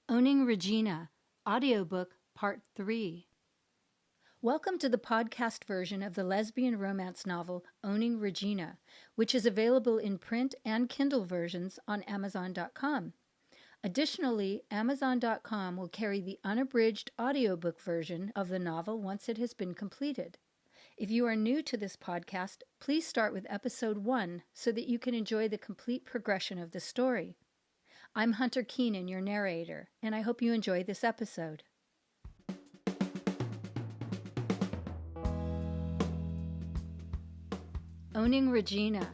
Owning Regina, Audiobook Part 3. Welcome to the podcast version of the lesbian romance novel Owning Regina, which is available in print and Kindle versions on Amazon.com. Additionally, Amazon.com will carry the unabridged audiobook version of the novel once it has been completed. If you are new to this podcast, please start with Episode 1 so that you can enjoy the complete progression of the story. I'm Hunter Keenan, your narrator, and I hope you enjoy this episode. Owning Regina,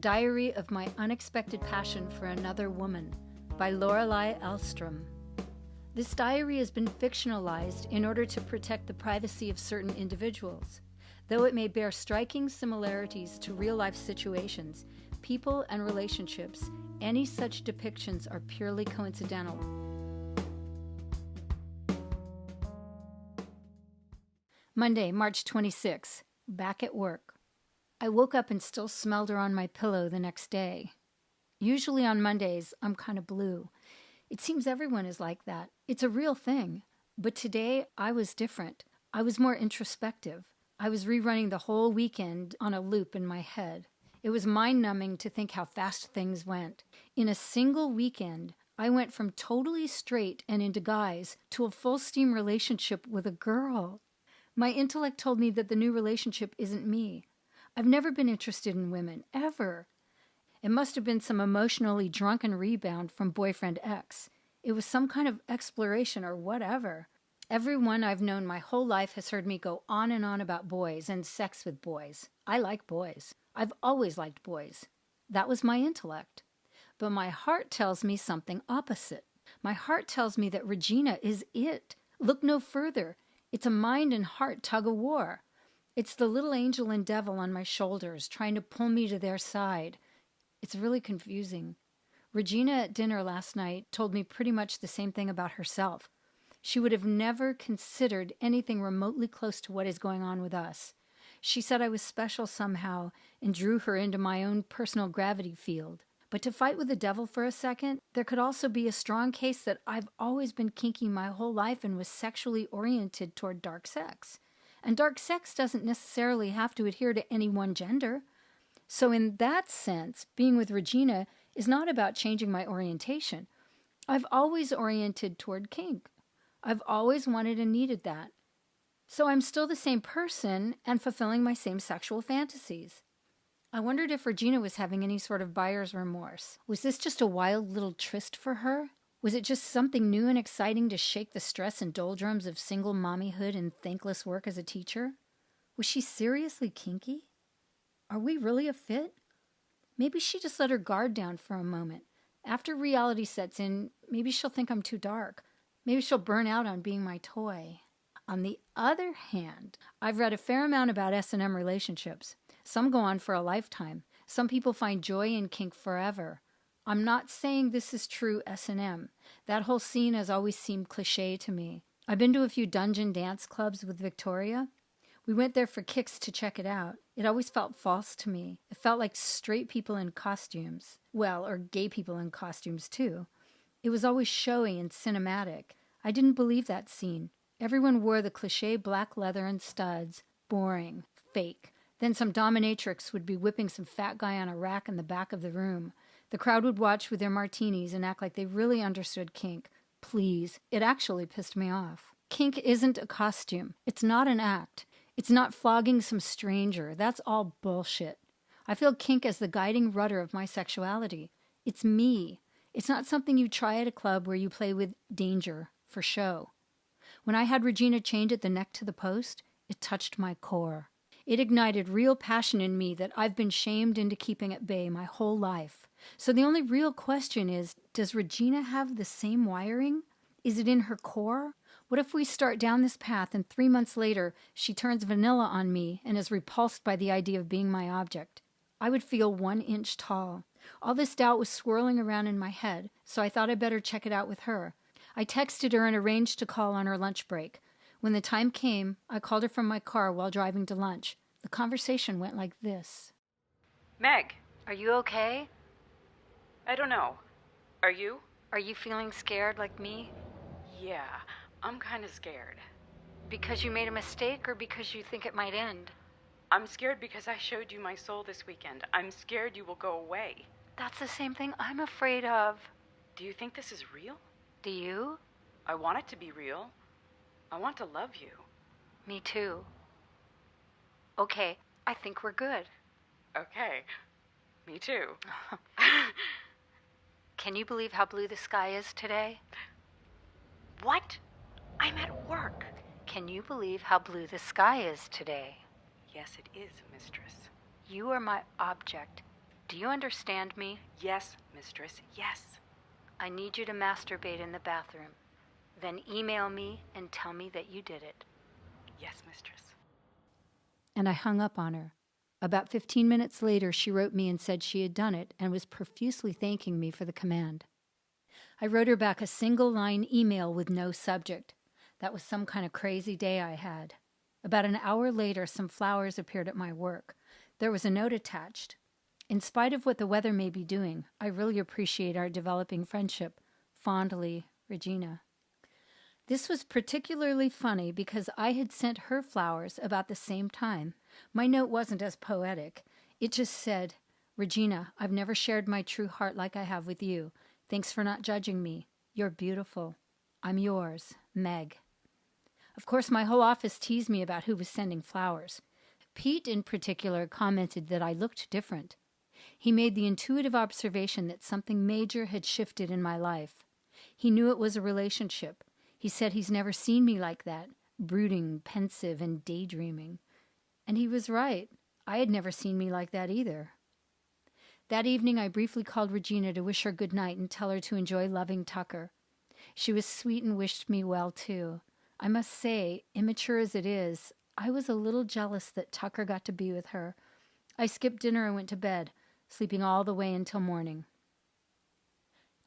Diary of My Unexpected Passion for Another Woman, by Lorelei Elstrom. This diary has been fictionalized in order to protect the privacy of certain individuals. Though it may bear striking similarities to real-life situations, people, and relationships, any such depictions are purely coincidental. Monday, March 26. Back at work. I woke up and still smelled her on my pillow the next day. Usually on Mondays, I'm kind of blue. It seems everyone is like that. It's a real thing. But today, I was different. I was more introspective. I was rerunning the whole weekend on a loop in my head. It was mind-numbing to think how fast things went. In a single weekend, I went from totally straight and into guys to a full-steam relationship with a girl. My intellect told me that the new relationship isn't me. I've never been interested in women, ever. It must have been some emotionally drunken rebound from boyfriend X. It was some kind of exploration or whatever. Everyone I've known my whole life has heard me go on and on about boys and sex with boys. I like boys. I've always liked boys. That was my intellect. But my heart tells me something opposite. My heart tells me that Regina is it. Look no further. It's a mind and heart tug-of-war. It's the little angel and devil on my shoulders trying to pull me to their side. It's really confusing. Regina at dinner last night told me pretty much the same thing about herself. She would have never considered anything remotely close to what is going on with us. She said I was special somehow and drew her into my own personal gravity field. But to fight with the devil for a second, there could also be a strong case that I've always been kinky my whole life and was sexually oriented toward dark sex. And dark sex doesn't necessarily have to adhere to any one gender. So in that sense, being with Regina is not about changing my orientation. I've always oriented toward kink. I've always wanted and needed that. So I'm still the same person and fulfilling my same sexual fantasies. I wondered if Regina was having any sort of buyer's remorse. Was this just a wild little tryst for her? Was it just something new and exciting to shake the stress and doldrums of single mommyhood and thankless work as a teacher? Was she seriously kinky? Are we really a fit? Maybe she just let her guard down for a moment. After reality sets in, maybe she'll think I'm too dark. Maybe she'll burn out on being my toy. On the other hand, I've read a fair amount about S&M relationships. Some go on for a lifetime. Some people find joy in kink forever. I'm not saying this is true S&M. That whole scene has always seemed cliché to me. I've been to a few dungeon dance clubs with Victoria. We went there for kicks to check it out. It always felt false to me. It felt like straight people in costumes. Well, or gay people in costumes too. It was always showy and cinematic. I didn't believe that scene. Everyone wore the cliché black leather and studs. Boring. Fake. Then some dominatrix would be whipping some fat guy on a rack in the back of the room. The crowd would watch with their martinis and act like they really understood kink. Please. It actually pissed me off. Kink isn't a costume. It's not an act. It's not flogging some stranger. That's all bullshit. I feel kink as the guiding rudder of my sexuality. It's me. It's not something you try at a club where you play with danger for show. When I had Regina chained at the neck to the post, it touched my core. It ignited real passion in me that I've been shamed into keeping at bay my whole life. So the only real question is, does Regina have the same wiring? Is it in her core? What if we start down this path and 3 months later she turns vanilla on me and is repulsed by the idea of being my object? I would feel 1 inch tall. All this doubt was swirling around in my head, so I thought I'd better check it out with her. I texted her and arranged to call on her lunch break. When the time came, I called her from my car while driving to lunch. The conversation went like this. Meg, Are you okay? I don't know. Are you? Are you feeling scared like me? Yeah, I'm kind of scared. Because you made a mistake or because you think it might end? I'm scared because I showed you my soul this weekend. I'm scared you will go away. That's the same thing I'm afraid of. Do you think this is real? Do you? I want it to be real. I want to love you. Me too. Okay, I think we're good. Okay, me too. Can you believe how blue the sky is today? What? I'm at work. Can you believe how blue the sky is today? Yes, it is, mistress. You are my object. Do you understand me? Yes, mistress, yes. I need you to masturbate in the bathroom. Then email me and tell me that you did it. Yes, mistress. And I hung up on her. About 15 minutes later, she wrote me and said she had done it and was profusely thanking me for the command. I wrote her back a single-line email with no subject. That was some kind of crazy day I had. About an hour later, some flowers appeared at my work. There was a note attached. In spite of what the weather may be doing, I really appreciate our developing friendship. Fondly, Regina. This was particularly funny because I had sent her flowers about the same time. My note wasn't as poetic. It just said, Regina, I've never shared my true heart like I have with you. Thanks for not judging me. You're beautiful. I'm yours, Meg. Of course, my whole office teased me about who was sending flowers. Pete, in particular, commented that I looked different. He made the intuitive observation that something major had shifted in my life. He knew it was a relationship. He said he's never seen me like that, brooding, pensive, and daydreaming. And he was right. I had never seen me like that either. That evening, I briefly called Regina to wish her good night and tell her to enjoy loving Tucker. She was sweet and wished me well, too. I must say, immature as it is, I was a little jealous that Tucker got to be with her. I skipped dinner and went to bed, sleeping all the way until morning.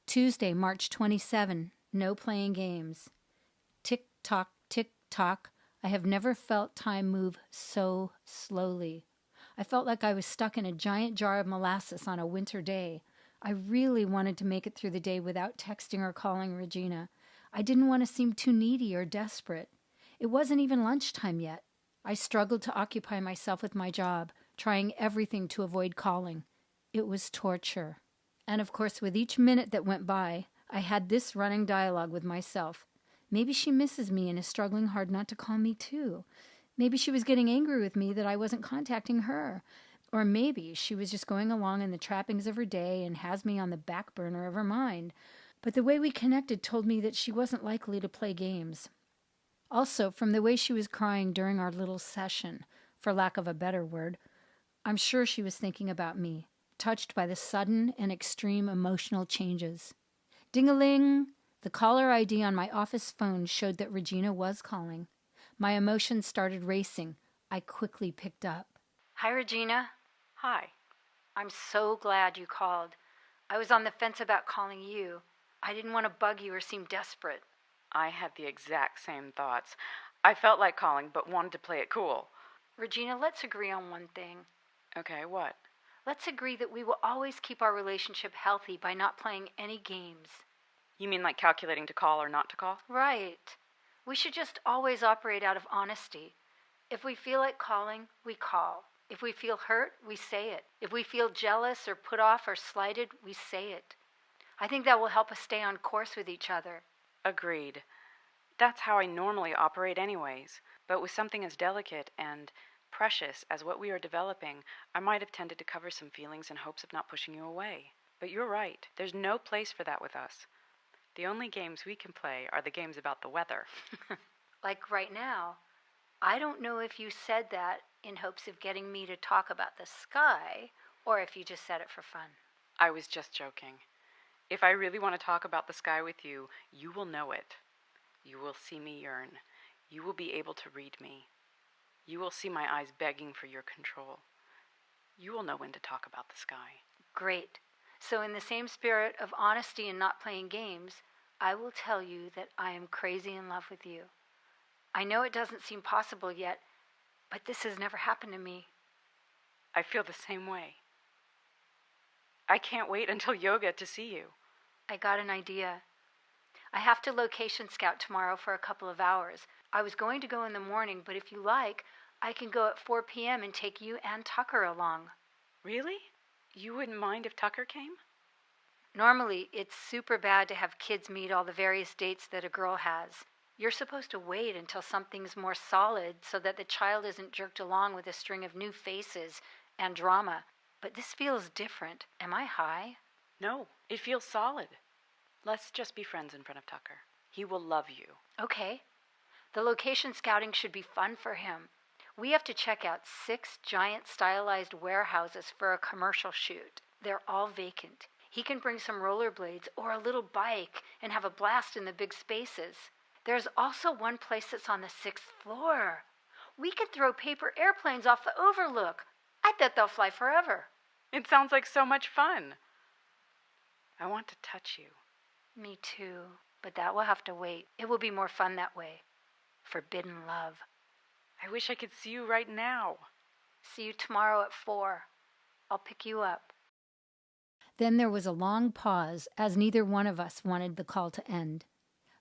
Tuesday, March 27. No playing games. Tick-tock, tick-tock. I have never felt time move so slowly. I felt like I was stuck in a giant jar of molasses on a winter day. I really wanted to make it through the day without texting or calling Regina. I didn't want to seem too needy or desperate. It wasn't even lunchtime yet. I struggled to occupy myself with my job, trying everything to avoid calling. It was torture. And of course, with each minute that went by, I had this running dialogue with myself. Maybe she misses me and is struggling hard not to call me too. Maybe she was getting angry with me that I wasn't contacting her. Or maybe she was just going along in the trappings of her day and has me on the back burner of her mind. But the way we connected told me that she wasn't likely to play games. Also, from the way she was crying during our little session, for lack of a better word, I'm sure she was thinking about me, touched by the sudden and extreme emotional changes. Ding-a-ling! The caller ID on my office phone showed that Regina was calling. My emotions started racing. I quickly picked up. Hi, Regina. Hi. I'm so glad you called. I was on the fence about calling you. I didn't want to bug you or seem desperate. I had the exact same thoughts. I felt like calling, but wanted to play it cool. Regina, let's agree on one thing. Okay, what? Let's agree that we will always keep our relationship healthy by not playing any games. You mean like calculating to call or not to call? Right. We should just always operate out of honesty. If we feel like calling, we call. If we feel hurt, we say it. If we feel jealous or put off or slighted, we say it. I think that will help us stay on course with each other. Agreed. That's how I normally operate anyways. But with something as delicate and precious as what we are developing, I might have tended to cover some feelings in hopes of not pushing you away. But you're right. There's no place for that with us. The only games we can play are the games about the weather. Like right now, I don't know if you said that in hopes of getting me to talk about the sky, or if you just said it for fun. I was just joking. If I really want to talk about the sky with you, you will know it. You will see me yearn. You will be able to read me. You will see my eyes begging for your control. You will know when to talk about the sky. Great. So in the same spirit of honesty and not playing games, I will tell you that I am crazy in love with you. I know it doesn't seem possible yet, but this has never happened to me. I feel the same way. I can't wait until yoga to see you. I got an idea. I have to location scout tomorrow for a couple of hours. I was going to go in the morning, but if you like, I can go at 4 p.m. and take you and Tucker along. Really? You wouldn't mind if Tucker came? Normally, it's super bad to have kids meet all the various dates that a girl has. You're supposed to wait until something's more solid so that the child isn't jerked along with a string of new faces and drama. But this feels different. Am I high? No, it feels solid. Let's just be friends in front of Tucker. He will love you. Okay. The location scouting should be fun for him. We have to check out 6 giant stylized warehouses for a commercial shoot. They're all vacant. He can bring some rollerblades or a little bike and have a blast in the big spaces. There's also one place that's on the 6th floor. We could throw paper airplanes off the overlook. I bet they'll fly forever. It sounds like so much fun. I want to touch you. Me too, but that will have to wait. It will be more fun that way. Forbidden love. I wish I could see you right now. See you tomorrow at 4. I'll pick you up. Then there was a long pause, as neither one of us wanted the call to end.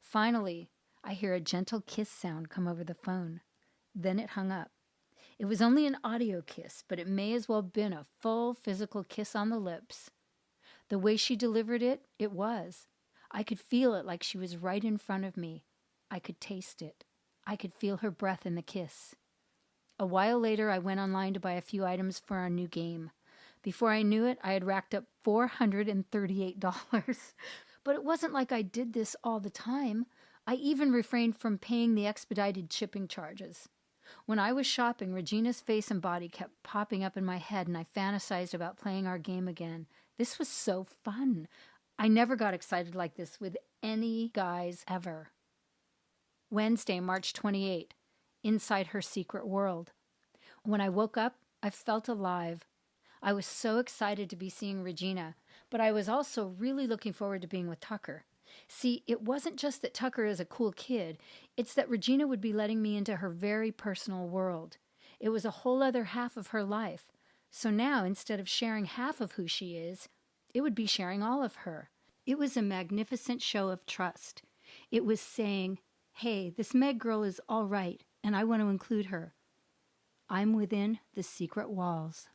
Finally, I hear a gentle kiss sound come over the phone. Then it hung up. It was only an audio kiss, but it may as well have been a full physical kiss on the lips. The way she delivered it, it was. I could feel it like she was right in front of me. I could taste it. I could feel her breath in the kiss. A while later, I went online to buy a few items for our new game. Before I knew it, I had racked up $438. But it wasn't like I did this all the time. I even refrained from paying the expedited shipping charges. When I was shopping, Regina's face and body kept popping up in my head, and I fantasized about playing our game again. This was so fun. I never got excited like this with any guys ever. Wednesday, March 28. Inside her secret world. When I woke up, I felt alive. I was so excited to be seeing Regina, but I was also really looking forward to being with Tucker. See, it wasn't just that Tucker is a cool kid, it's that Regina would be letting me into her very personal world. It was a whole other half of her life. So now, instead of sharing half of who she is, it would be sharing all of her. It was a magnificent show of trust. It was saying, hey, this Meg girl is all right, and I want to include her. I'm within the secret walls.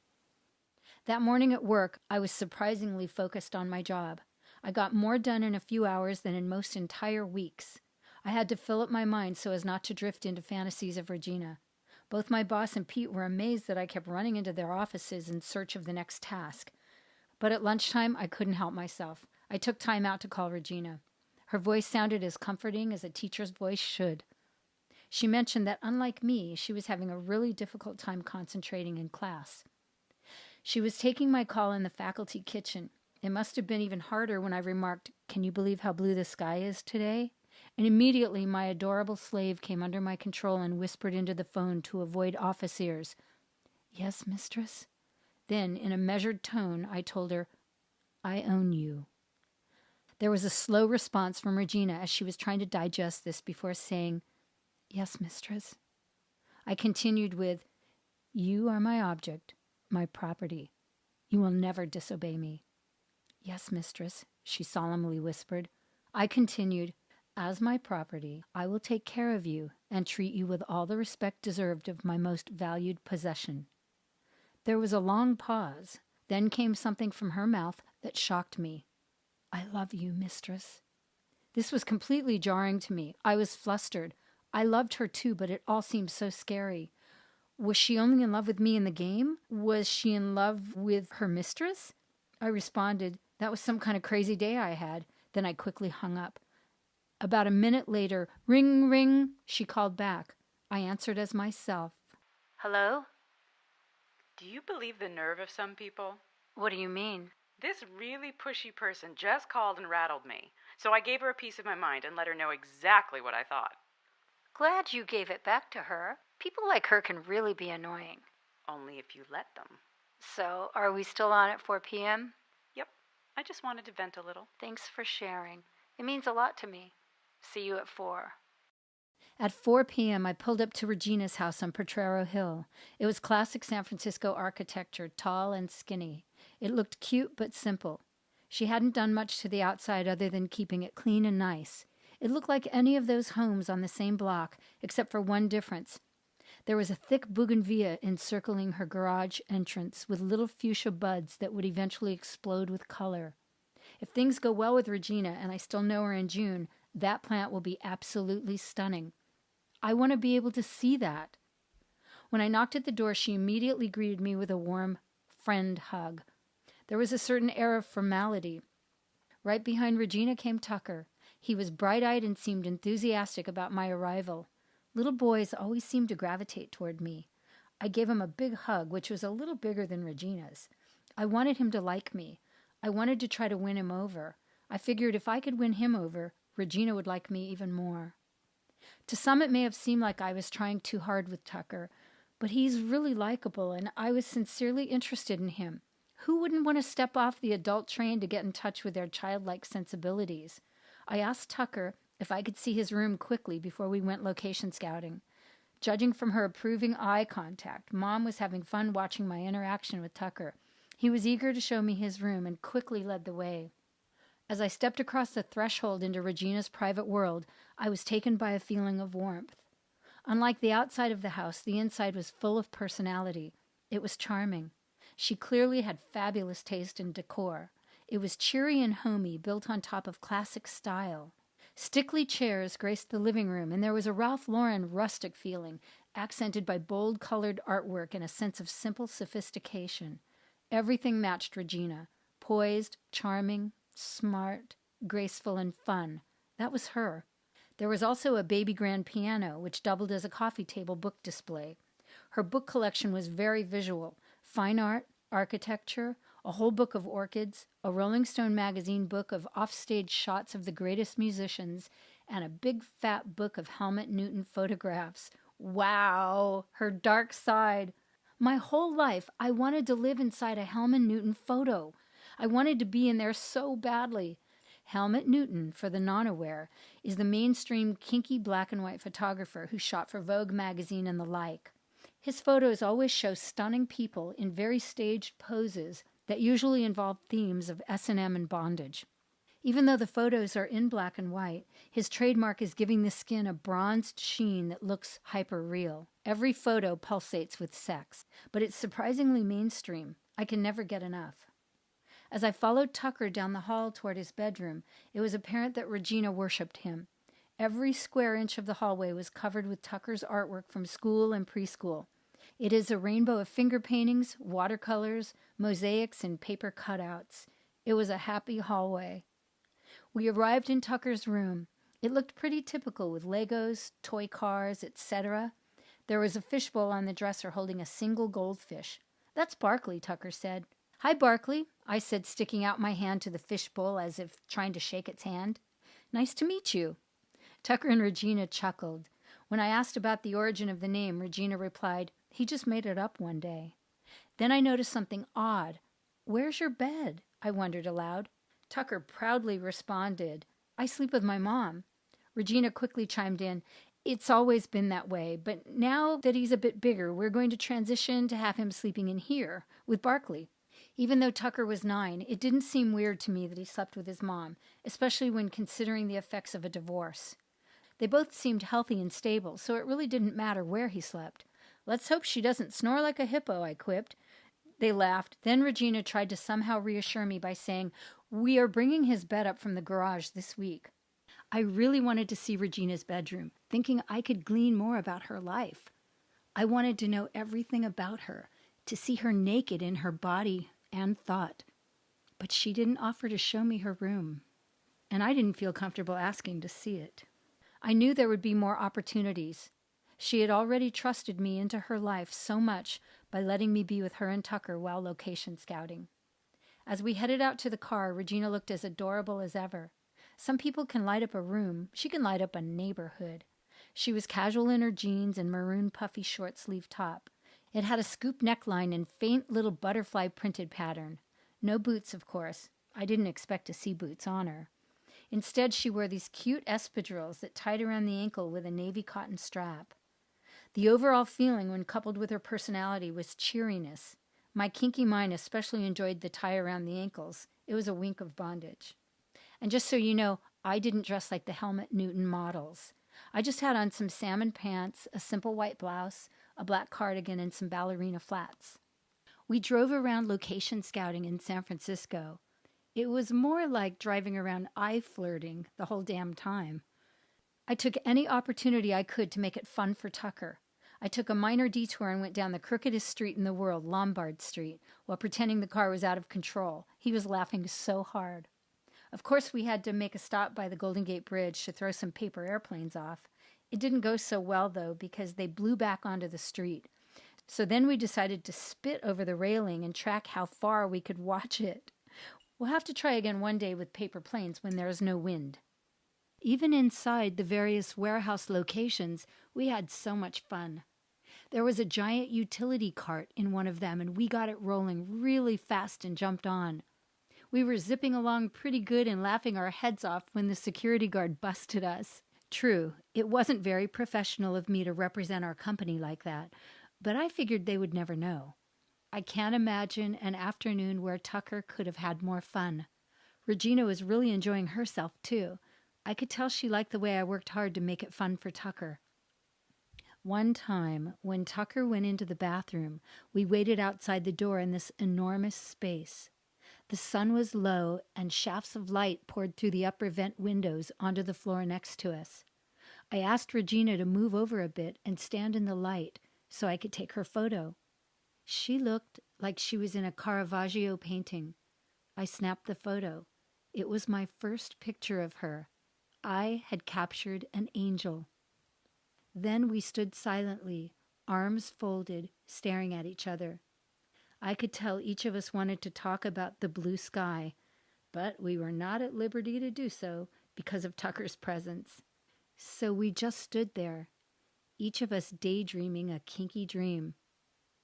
That morning at work, I was surprisingly focused on my job. I got more done in a few hours than in most entire weeks. I had to fill up my mind so as not to drift into fantasies of Regina. Both my boss and Pete were amazed that I kept running into their offices in search of the next task. But at lunchtime, I couldn't help myself. I took time out to call Regina. Her voice sounded as comforting as a teacher's voice should. She mentioned that, unlike me, she was having a really difficult time concentrating in class. She was taking my call in the faculty kitchen. It must have been even harder when I remarked, "Can you believe how blue the sky is today?" And immediately my adorable slave came under my control and whispered into the phone to avoid office ears, "Yes, mistress?" Then, in a measured tone, I told her, "I own you." There was a slow response from Regina as she was trying to digest this before saying, "Yes, mistress." I continued with, "You are my object, my property. You will never disobey me." "Yes, mistress," she solemnly whispered. I continued, "As my property, I will take care of you and treat you with all the respect deserved of my most valued possession." There was a long pause. Then came something from her mouth that shocked me. "I love you, mistress." This was completely jarring to me. I was flustered. I loved her too, but it all seemed so scary. Was she only in love with me in the game? Was she in love with her mistress? I responded, that was some kind of crazy day I had. Then I quickly hung up. About a minute later, ring, ring, she called back. I answered as myself. Hello? Do you believe the nerve of some people? What do you mean? This really pushy person just called and rattled me, so I gave her a piece of my mind and let her know exactly what I thought. Glad you gave it back to her. People like her can really be annoying. Only if you let them. So, are we still on at 4 p.m.? Yep, I just wanted to vent a little. Thanks for sharing. It means a lot to me. See you at 4. At 4 p.m., I pulled up to Regina's house on Potrero Hill. It was classic San Francisco architecture, tall and skinny. It looked cute but simple. She hadn't done much to the outside other than keeping it clean and nice. It looked like any of those homes on the same block, except for one difference. There was a thick bougainvillea encircling her garage entrance with little fuchsia buds that would eventually explode with color. If things go well with Regina, and I still know her in June, that plant will be absolutely stunning. I want to be able to see that. When I knocked at the door, she immediately greeted me with a warm friend hug. There was a certain air of formality. Right behind Regina came Tucker. He was bright-eyed and seemed enthusiastic about my arrival. Little boys always seemed to gravitate toward me. I gave him a big hug, which was a little bigger than Regina's. I wanted him to like me. I wanted to try to win him over. I figured if I could win him over, Regina would like me even more. To some, it may have seemed like I was trying too hard with Tucker, but he's really likable, and I was sincerely interested in him. Who wouldn't want to step off the adult train to get in touch with their childlike sensibilities? I asked Tucker if I could see his room quickly before we went location scouting. Judging from her approving eye contact, Mom was having fun watching my interaction with Tucker. He was eager to show me his room and quickly led the way. As I stepped across the threshold into Regina's private world, I was taken by a feeling of warmth. Unlike the outside of the house, the inside was full of personality. It was charming. She clearly had fabulous taste in decor. It was cheery and homey, built on top of classic style. Stickly chairs graced the living room, and there was a Ralph Lauren rustic feeling, accented by bold-colored artwork and a sense of simple sophistication. Everything matched Regina. Poised, charming, smart, graceful, and fun. That was her. There was also a baby grand piano, which doubled as a coffee table book display. Her book collection was very visual. Fine art, architecture, a whole book of orchids, a Rolling Stone magazine book of offstage shots of the greatest musicians, and a big fat book of Helmut Newton photographs. Wow! Her dark side. My whole life, I wanted to live inside a Helmut Newton photo. I wanted to be in there so badly. Helmut Newton, for the non-aware, is the mainstream kinky black and white photographer who shot for Vogue magazine and the like. His photos always show stunning people in very staged poses that usually involve themes of S&M and bondage. Even though the photos are in black and white, his trademark is giving the skin a bronzed sheen that looks hyper-real. Every photo pulsates with sex, but it's surprisingly mainstream. I can never get enough. As I followed Tucker down the hall toward his bedroom, it was apparent that Regina worshipped him. Every square inch of the hallway was covered with Tucker's artwork from school and preschool. It is a rainbow of finger paintings, watercolors, mosaics, and paper cutouts. It was a happy hallway. We arrived in Tucker's room. It looked pretty typical with Legos, toy cars, etc. There was a fishbowl on the dresser holding a single goldfish. "That's Barkley," Tucker said. "Hi, Barkley," I said, sticking out my hand to the fishbowl as if trying to shake its hand. "Nice to meet you." Tucker and Regina chuckled. When I asked about the origin of the name, Regina replied, "He just made it up one day." Then I noticed something odd. "Where's your bed?" I wondered aloud. Tucker proudly responded, "I sleep with my mom." Regina quickly chimed in, "It's always been that way, but now that he's a bit bigger, we're going to transition to have him sleeping in here, with Barkley." Even though Tucker was 9, it didn't seem weird to me that he slept with his mom, especially when considering the effects of a divorce. They both seemed healthy and stable, so it really didn't matter where he slept. "Let's hope she doesn't snore like a hippo," I quipped. They laughed. Then Regina tried to somehow reassure me by saying, "We are bringing his bed up from the garage this week." I really wanted to see Regina's bedroom, thinking I could glean more about her life. I wanted to know everything about her, to see her naked in her body and thought. But she didn't offer to show me her room, and I didn't feel comfortable asking to see it. I knew there would be more opportunities. She had already trusted me into her life so much by letting me be with her and Tucker while location scouting. As we headed out to the car, Regina looked as adorable as ever. Some people can light up a room. She can light up a neighborhood. She was casual in her jeans and maroon puffy short-sleeve top. It had a scoop neckline and faint little butterfly printed pattern. No boots, of course. I didn't expect to see boots on her. Instead, she wore these cute espadrilles that tied around the ankle with a navy cotton strap. The overall feeling, when coupled with her personality, was cheeriness. My kinky mind especially enjoyed the tie around the ankles. It was a wink of bondage. And just so you know, I didn't dress like the Helmut Newton models. I just had on some salmon pants, a simple white blouse, a black cardigan, and some ballerina flats. We drove around location scouting in San Francisco. It was more like driving around eye flirting the whole damn time. I took any opportunity I could to make it fun for Tucker. I took a minor detour and went down the crookedest street in the world, Lombard Street, while pretending the car was out of control. He was laughing so hard. Of course, we had to make a stop by the Golden Gate Bridge to throw some paper airplanes off. It didn't go so well, though, because they blew back onto the street. So then we decided to spit over the railing and track how far we could watch it. We'll have to try again one day with paper planes when there is no wind. Even inside the various warehouse locations, we had so much fun. There was a giant utility cart in one of them, and we got it rolling really fast and jumped on. We were zipping along pretty good and laughing our heads off when the security guard busted us. True, it wasn't very professional of me to represent our company like that, but I figured they would never know. I can't imagine an afternoon where Tucker could have had more fun. Regina was really enjoying herself, too. I could tell she liked the way I worked hard to make it fun for Tucker. One time, when Tucker went into the bathroom, we waited outside the door in this enormous space. The sun was low, and shafts of light poured through the upper vent windows onto the floor next to us. I asked Regina to move over a bit and stand in the light so I could take her photo. She looked like she was in a Caravaggio painting. I snapped the photo. It was my first picture of her. I had captured an angel. Then we stood silently, arms folded, staring at each other. I could tell each of us wanted to talk about the blue sky, but we were not at liberty to do so because of Tucker's presence. So we just stood there, each of us daydreaming a kinky dream.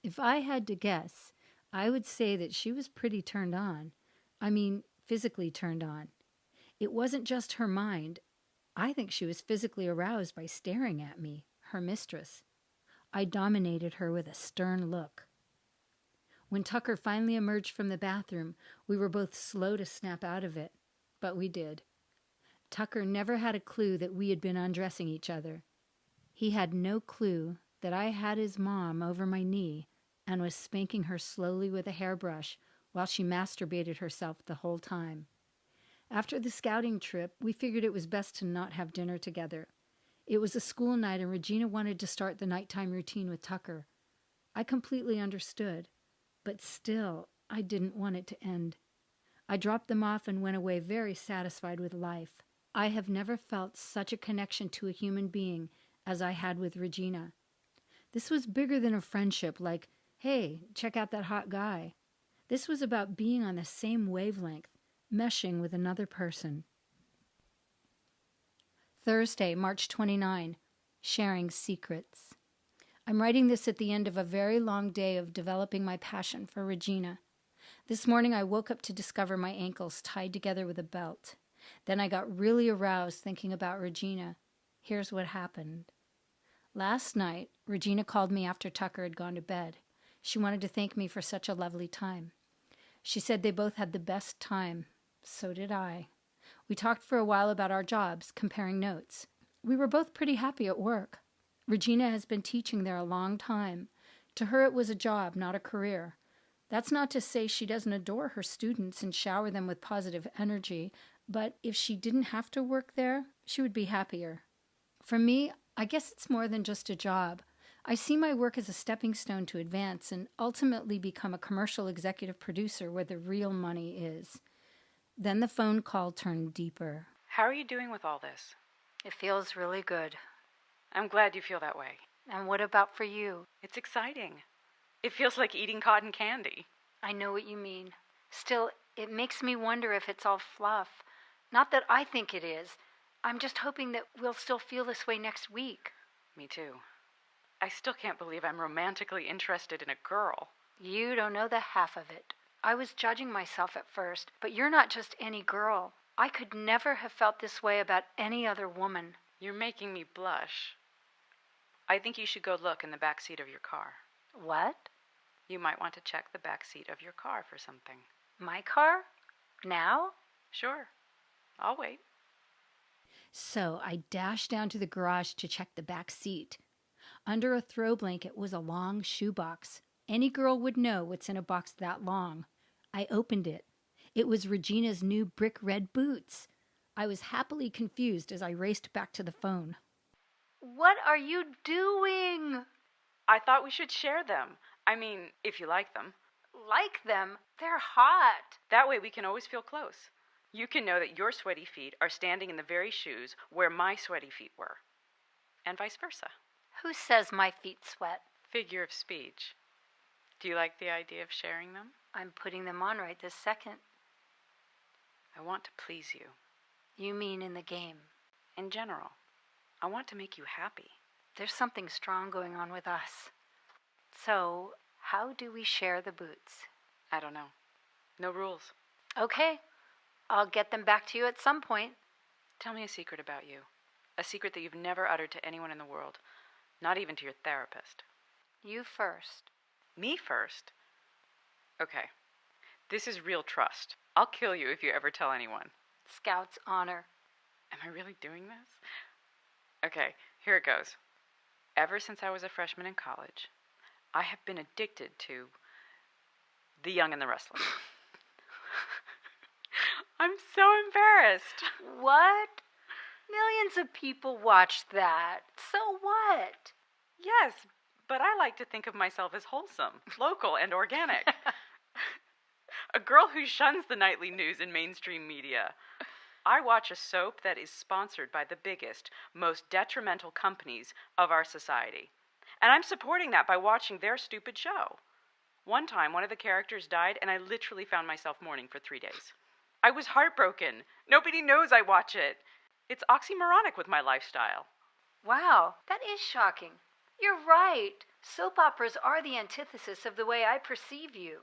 If I had to guess, I would say that she was pretty turned on. I mean, physically turned on. It wasn't just her mind. I think she was physically aroused by staring at me, her mistress. I dominated her with a stern look. When Tucker finally emerged from the bathroom, we were both slow to snap out of it, but we did. Tucker never had a clue that we had been undressing each other. He had no clue that I had his mom over my knee and was spanking her slowly with a hairbrush while she masturbated herself the whole time. After the scouting trip, we figured it was best to not have dinner together. It was a school night and Regina wanted to start the nighttime routine with Tucker. I completely understood, but still, I didn't want it to end. I dropped them off and went away very satisfied with life. I have never felt such a connection to a human being as I had with Regina. This was bigger than a friendship like, hey, check out that hot guy. This was about being on the same wavelength, meshing with another person. Thursday, March 29. Sharing secrets. I'm writing this at the end of a very long day of developing my passion for Regina. This morning I woke up to discover my ankles tied together with a belt. Then I got really aroused thinking about Regina. Here's what happened. Last night, Regina called me after Tucker had gone to bed. She wanted to thank me for such a lovely time. She said they both had the best time. So did I. We talked for a while about our jobs, comparing notes. We were both pretty happy at work. Regina has been teaching there a long time. To her it was a job, not a career. That's not to say she doesn't adore her students and shower them with positive energy, but if she didn't have to work there, she would be happier. For me, I guess it's more than just a job. I see my work as a stepping stone to advance and ultimately become a commercial executive producer where the real money is. Then the phone call turned deeper. How are you doing with all this? It feels really good. I'm glad you feel that way. And what about for you? It's exciting. It feels like eating cotton candy. I know what you mean. Still, it makes me wonder if it's all fluff. Not that I think it is. I'm just hoping that we'll still feel this way next week. Me too. I still can't believe I'm romantically interested in a girl. You don't know the half of it. I was judging myself at first, but you're not just any girl. I could never have felt this way about any other woman. You're making me blush. I think you should go look in the back seat of your car. What? You might want to check the back seat of your car for something. My car? Now? Sure. I'll wait. So I dashed down to the garage to check the back seat. Under a throw blanket was a long shoebox. Any girl would know what's in a box that long. I opened it. It was Regina's new brick red boots. I was happily confused as I raced back to the phone. What are you doing? I thought we should share them. I mean, if you like them. Like them? They're hot. That way we can always feel close. You can know that your sweaty feet are standing in the very shoes where my sweaty feet were. And vice versa. Who says my feet sweat? Figure of speech. Do you like the idea of sharing them? I'm putting them on right this second. I want to please you. You mean in the game? In general. I want to make you happy. There's something strong going on with us. So, how do we share the boots? I don't know. No rules. Okay. I'll get them back to you at some point. Tell me a secret about you. A secret that you've never uttered to anyone in the world. Not even to your therapist. You first. Me first? Okay. This is real trust. I'll kill you if you ever tell anyone. Scout's honor. Am I really doing this? Okay, here it goes. Ever since I was a freshman in college, I have been addicted to The Young and the Restless. I'm so embarrassed. What? Millions of people watched that. So what? Yes, but I like to think of myself as wholesome, local, and organic. A girl who shuns the nightly news in mainstream media. I watch a soap that is sponsored by the biggest, most detrimental companies of our society. And I'm supporting that by watching their stupid show. One time, one of the characters died, and I literally found myself mourning for 3 days. I was heartbroken. Nobody knows I watch it. It's oxymoronic with my lifestyle. Wow, that is shocking. You're right. Soap operas are the antithesis of the way I perceive you.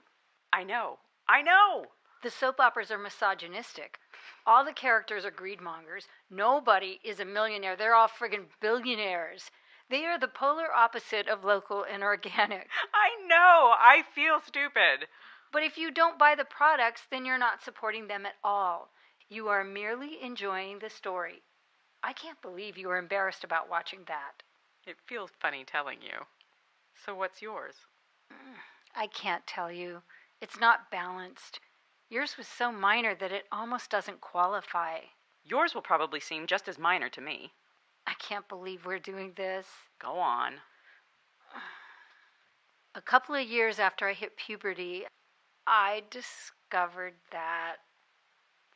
I know. I know! The soap operas are misogynistic. All the characters are greedmongers. Nobody is a millionaire. They're all friggin' billionaires. They are the polar opposite of local and organic. I know! I feel stupid. But if you don't buy the products, then you're not supporting them at all. You are merely enjoying the story. I can't believe you were embarrassed about watching that. It feels funny telling you. So what's yours? I can't tell you. It's not balanced. Yours was so minor that it almost doesn't qualify. Yours will probably seem just as minor to me. I can't believe we're doing this. Go on. A couple of years after I hit puberty, I discovered that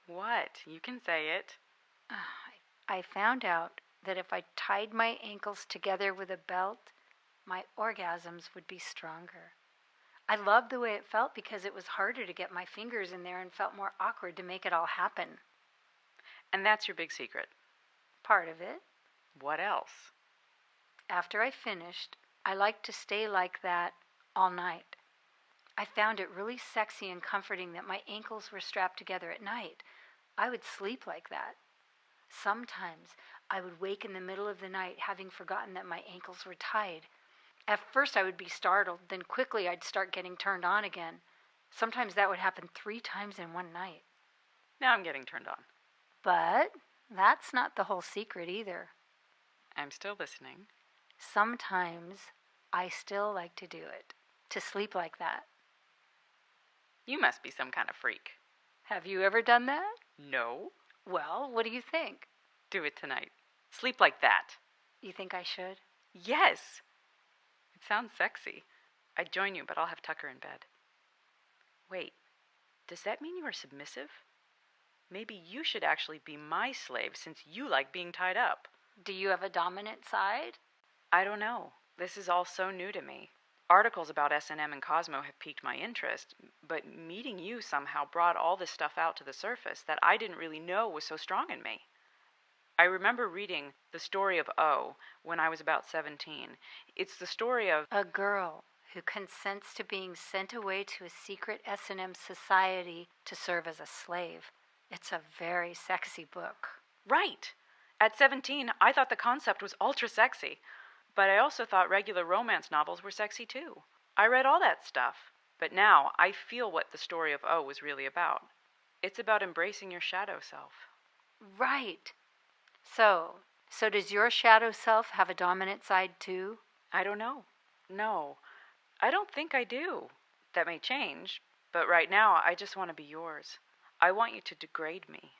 What? You can say it. I found out that if I tied my ankles together with a belt, my orgasms would be stronger. I loved the way it felt because it was harder to get my fingers in there and felt more awkward to make it all happen. And that's your big secret. Part of it. What else? After I finished, I liked to stay like that all night. I found it really sexy and comforting that my ankles were strapped together at night. I would sleep like that. Sometimes I would wake in the middle of the night having forgotten that my ankles were tied. At first I would be startled, then quickly I'd start getting turned on again. Sometimes that would happen 3 times in one night. Now I'm getting turned on. But that's not the whole secret either. I'm still listening. Sometimes I still like to do it, to sleep like that. You must be some kind of freak. Have you ever done that? No. Well, what do you think? Do it tonight. Sleep like that. You think I should? Yes. It sounds sexy. I'd join you, but I'll have Tucker in bed. Wait, does that mean you are submissive? Maybe you should actually be my slave since you like being tied up. Do you have a dominant side? I don't know. This is all so new to me. Articles about S&M and Cosmo have piqued my interest, but meeting you somehow brought all this stuff out to the surface that I didn't really know was so strong in me. I remember reading The Story of O when I was about 17. It's the story of a girl who consents to being sent away to a secret S&M society to serve as a slave. It's a very sexy book. Right. At 17, I thought the concept was ultra sexy. But I also thought regular romance novels were sexy too. I read all that stuff. But now I feel what The Story of O was really about. It's about embracing your shadow self. Right. So does your shadow self have a dominant side too? I don't know. No, I don't think I do. That may change, but right now I just want to be yours. I want you to degrade me.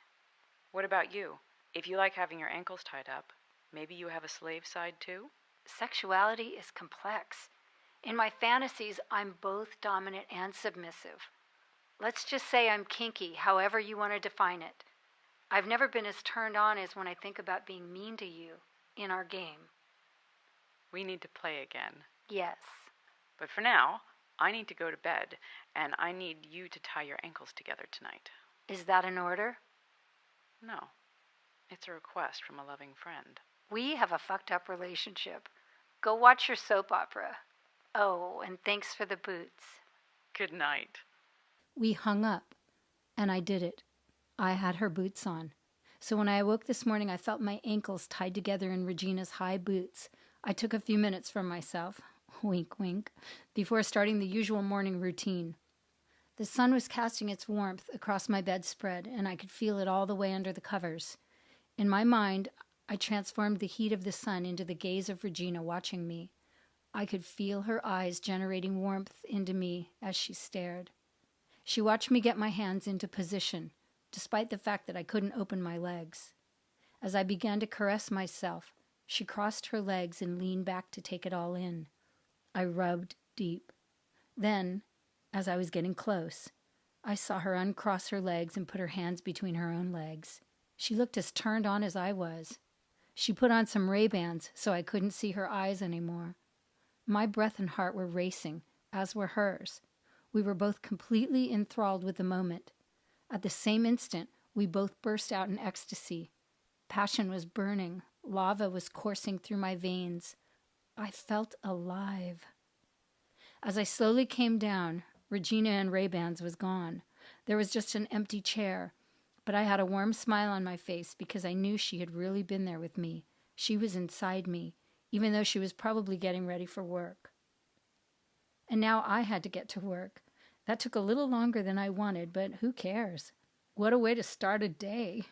What about you? If you like having your ankles tied up, maybe you have a slave side too? Sexuality is complex. In my fantasies, I'm both dominant and submissive. Let's just say I'm kinky, however you want to define it. I've never been as turned on as when I think about being mean to you in our game. We need to play again. Yes. But for now, I need to go to bed, and I need you to tie your ankles together tonight. Is that an order? No, it's a request from a loving friend. We have a fucked up relationship. Go watch your soap opera. Oh, and thanks for the boots. Good night. We hung up, and I did it. I had her boots on. So when I awoke this morning, I felt my ankles tied together in Regina's high boots. I took a few minutes for myself, wink, wink, before starting the usual morning routine. The sun was casting its warmth across my bedspread, and I could feel it all the way under the covers. In my mind, I transformed the heat of the sun into the gaze of Regina watching me. I could feel her eyes generating warmth into me as she stared. She watched me get my hands into position, despite the fact that I couldn't open my legs. As I began to caress myself, she crossed her legs and leaned back to take it all in. I rubbed deep. Then, as I was getting close, I saw her uncross her legs and put her hands between her own legs. She looked as turned on as I was. She put on some Ray-Bans so I couldn't see her eyes anymore. My breath and heart were racing, as were hers. We were both completely enthralled with the moment. At the same instant, we both burst out in ecstasy. Passion was burning. Lava was coursing through my veins. I felt alive. As I slowly came down, Regina and Ray-Bans was gone. There was just an empty chair, but I had a warm smile on my face because I knew she had really been there with me. She was inside me, even though she was probably getting ready for work. And now I had to get to work. That took a little longer than I wanted, but who cares? What a way to start a day.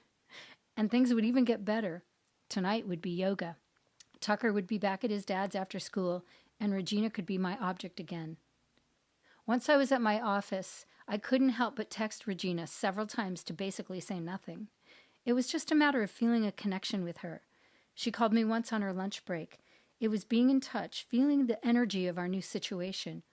And things would even get better. Tonight would be yoga. Tucker would be back at his dad's after school, and Regina could be my object again. Once I was at my office, I couldn't help but text Regina several times to basically say nothing. It was just a matter of feeling a connection with her. She called me once on her lunch break. It was being in touch, feeling the energy of our new situation.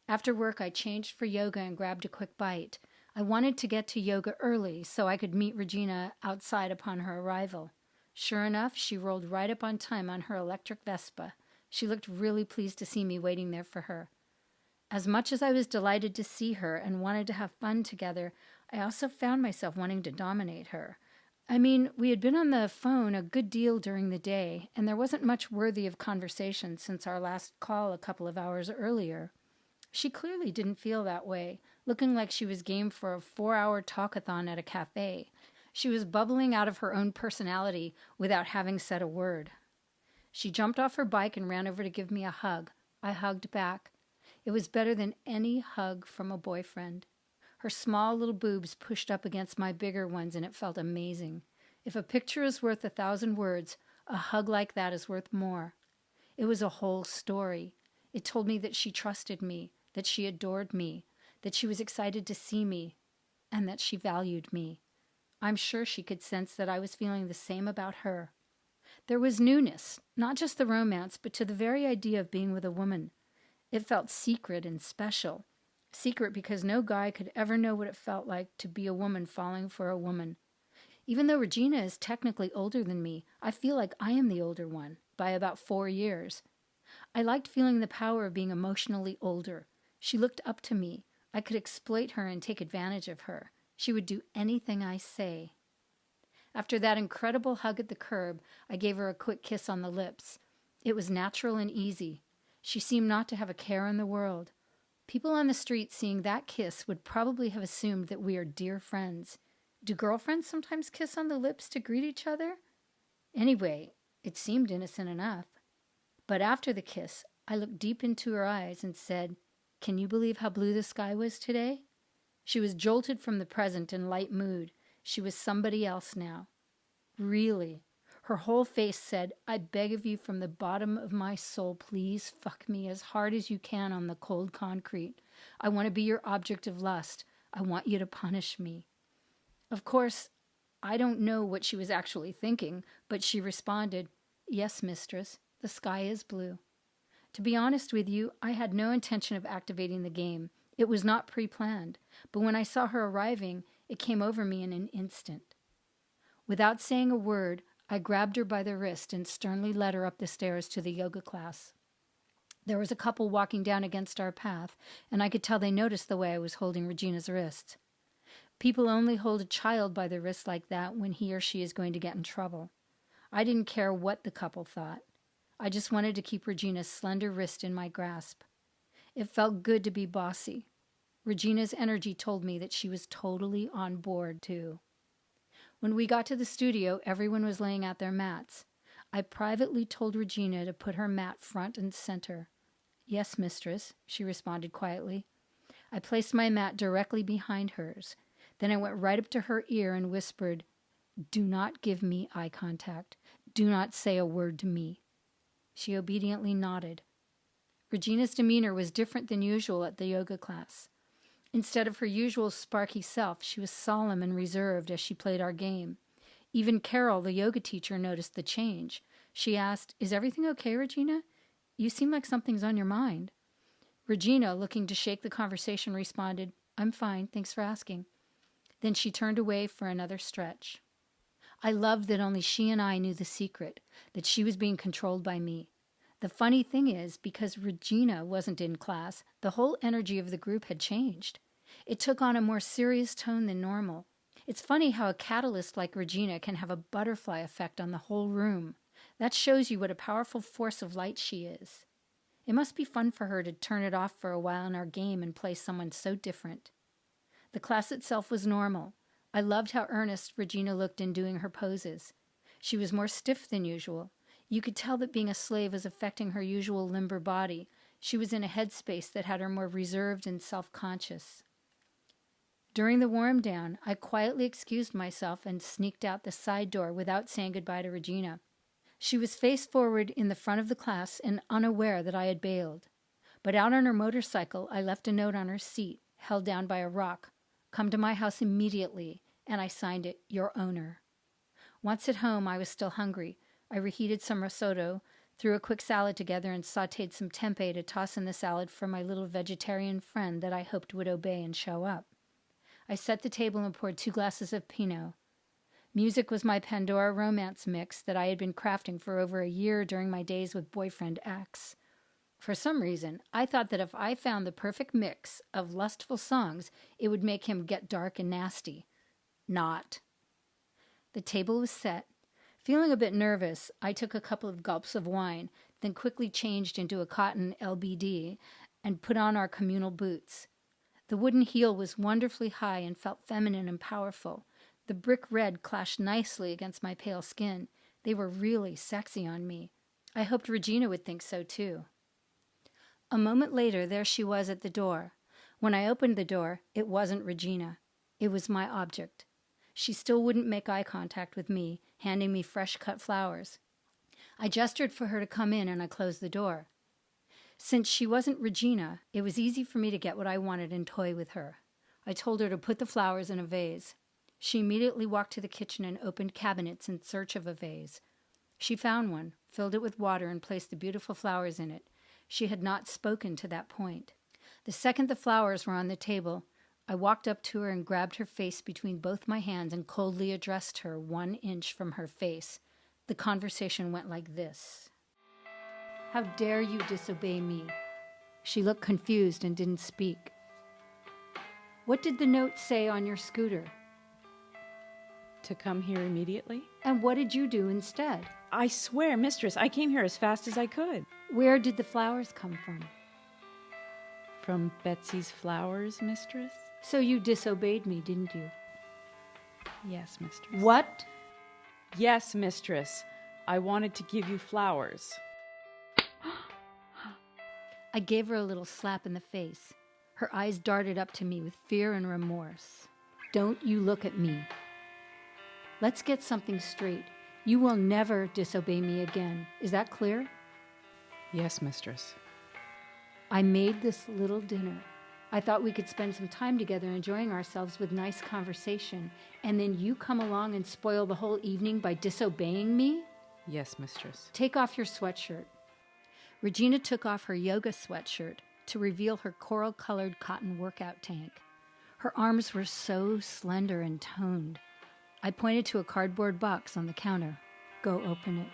After work, I changed for yoga and grabbed a quick bite. I wanted to get to yoga early so I could meet Regina outside upon her arrival. Sure enough, she rolled right up on time on her electric Vespa. She looked really pleased to see me waiting there for her. As much as I was delighted to see her and wanted to have fun together, I also found myself wanting to dominate her. I mean, we had been on the phone a good deal during the day, and there wasn't much worthy of conversation since our last call a couple of hours earlier. She clearly didn't feel that way, looking like she was game for a 4-hour talkathon at a cafe. She was bubbling out of her own personality without having said a word. She jumped off her bike and ran over to give me a hug. I hugged back. It was better than any hug from a boyfriend. Her small little boobs pushed up against my bigger ones, and it felt amazing. If a picture is worth 1,000 words, a hug like that is worth more. It was a whole story. It told me that she trusted me, that she adored me, that she was excited to see me, and that she valued me. I'm sure she could sense that I was feeling the same about her. There was newness, not just the romance, but to the very idea of being with a woman. It felt secret and special. Secret because no guy could ever know what it felt like to be a woman falling for a woman. Even though Regina is technically older than me, I feel like I am the older one, by about 4 years. I liked feeling the power of being emotionally older. She looked up to me. I could exploit her and take advantage of her. She would do anything I say. After that incredible hug at the curb, I gave her a quick kiss on the lips. It was natural and easy. She seemed not to have a care in the world. People on the street seeing that kiss would probably have assumed that we are dear friends. Do girlfriends sometimes kiss on the lips to greet each other? Anyway, it seemed innocent enough. But after the kiss, I looked deep into her eyes and said, "Can you believe how blue the sky was today?" She was jolted from the present and light mood. She was somebody else now. Really. Her whole face said, I beg of you from the bottom of my soul, please fuck me as hard as you can on the cold concrete. I want to be your object of lust. I want you to punish me. Of course, I don't know what she was actually thinking, but she responded, Yes, mistress, the sky is blue. To be honest with you, I had no intention of activating the game. It was not pre-planned, but when I saw her arriving, it came over me in an instant. Without saying a word, I grabbed her by the wrist and sternly led her up the stairs to the yoga class. There was a couple walking down against our path, and I could tell they noticed the way I was holding Regina's wrist. People only hold a child by the wrist like that when he or she is going to get in trouble. I didn't care what the couple thought. I just wanted to keep Regina's slender wrist in my grasp. It felt good to be bossy. Regina's energy told me that she was totally on board, too. When we got to the studio, everyone was laying out their mats. I privately told Regina to put her mat front and center. Yes, mistress, she responded quietly. I placed my mat directly behind hers. Then I went right up to her ear and whispered, Do not give me eye contact. Do not say a word to me. She obediently nodded. Regina's demeanor was different than usual at the yoga class. Instead of her usual sparky self, she was solemn and reserved as she played our game. Even Carol, the yoga teacher, noticed the change. She asked, Is everything okay, Regina? You seem like something's on your mind. Regina, looking to shake the conversation, responded, I'm fine, thanks for asking. Then she turned away for another stretch. I loved that only she and I knew the secret, that she was being controlled by me. The funny thing is, because Regina wasn't in class, the whole energy of the group had changed. It took on a more serious tone than normal. It's funny how a catalyst like Regina can have a butterfly effect on the whole room. That shows you what a powerful force of light she is. It must be fun for her to turn it off for a while in our game and play someone so different. The class itself was normal. I loved how earnest Regina looked in doing her poses. She was more stiff than usual. You could tell that being a slave was affecting her usual limber body. She was in a headspace that had her more reserved and self-conscious. During the warm-down, I quietly excused myself and sneaked out the side door without saying goodbye to Regina. She was face forward in the front of the class and unaware that I had bailed. But out on her motorcycle, I left a note on her seat, held down by a rock. Come to my house immediately, and I signed it, Your Owner. Once at home, I was still hungry. I reheated some risotto, threw a quick salad together, and sautéed some tempeh to toss in the salad for my little vegetarian friend that I hoped would obey and show up. I set the table and poured 2 glasses of Pinot. Music was my Pandora romance mix that I had been crafting for over a year during my days with boyfriend X. For some reason, I thought that if I found the perfect mix of lustful songs, it would make him get dark and nasty. Not. The table was set. Feeling a bit nervous, I took a couple of gulps of wine, then quickly changed into a cotton LBD and put on our communal boots. The wooden heel was wonderfully high and felt feminine and powerful. The brick red clashed nicely against my pale skin. They were really sexy on me. I hoped Regina would think so too. A moment later, there she was at the door. When I opened the door, it wasn't Regina. It was my object. She still wouldn't make eye contact with me, handing me fresh-cut flowers. I gestured for her to come in, and I closed the door. Since she wasn't Regina, it was easy for me to get what I wanted and toy with her. I told her to put the flowers in a vase. She immediately walked to the kitchen and opened cabinets in search of a vase. She found one, filled it with water, and placed the beautiful flowers in it. She had not spoken to that point. The second the flowers were on the table, I walked up to her and grabbed her face between both my hands and coldly addressed her 1 inch from her face. The conversation went like this. How dare you disobey me? She looked confused and didn't speak. What did the note say on your scooter? To come here immediately? And what did you do instead? I swear, mistress, I came here as fast as I could. Where did the flowers come from? From Betsy's flowers, mistress? So you disobeyed me, didn't you? Yes, mistress. What? Yes, mistress. I wanted to give you flowers. I gave her a little slap in the face. Her eyes darted up to me with fear and remorse. Don't you look at me. Let's get something straight. You will never disobey me again. Is that clear? Yes, mistress. I made this little dinner. I thought we could spend some time together enjoying ourselves with nice conversation, and then you come along and spoil the whole evening by disobeying me? Yes, mistress. Take off your sweatshirt. Regina took off her yoga sweatshirt to reveal her coral-colored cotton workout tank. Her arms were so slender and toned. I pointed to a cardboard box on the counter. Go open it.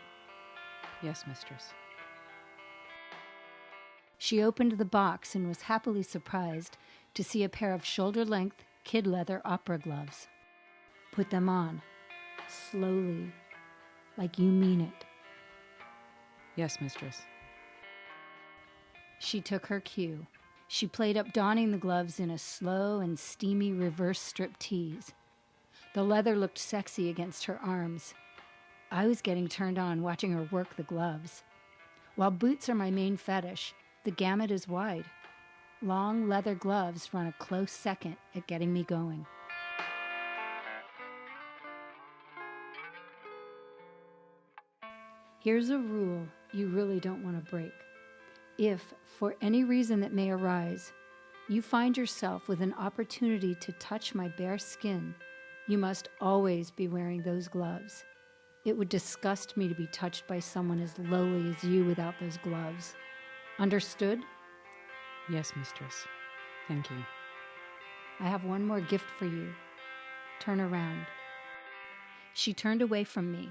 Yes, mistress. She opened the box and was happily surprised to see a pair of shoulder-length kid leather opera gloves. Put them on, slowly, like you mean it. Yes, mistress. She took her cue. She played up donning the gloves in a slow and steamy reverse strip tease. The leather looked sexy against her arms. I was getting turned on watching her work the gloves. While boots are my main fetish, the gamut is wide. Long leather gloves run a close second at getting me going. Here's a rule you really don't want to break. If, for any reason that may arise, you find yourself with an opportunity to touch my bare skin, you must always be wearing those gloves. It would disgust me to be touched by someone as lowly as you without those gloves. Understood? Yes, mistress. Thank you. I have one more gift for you. Turn around. She turned away from me.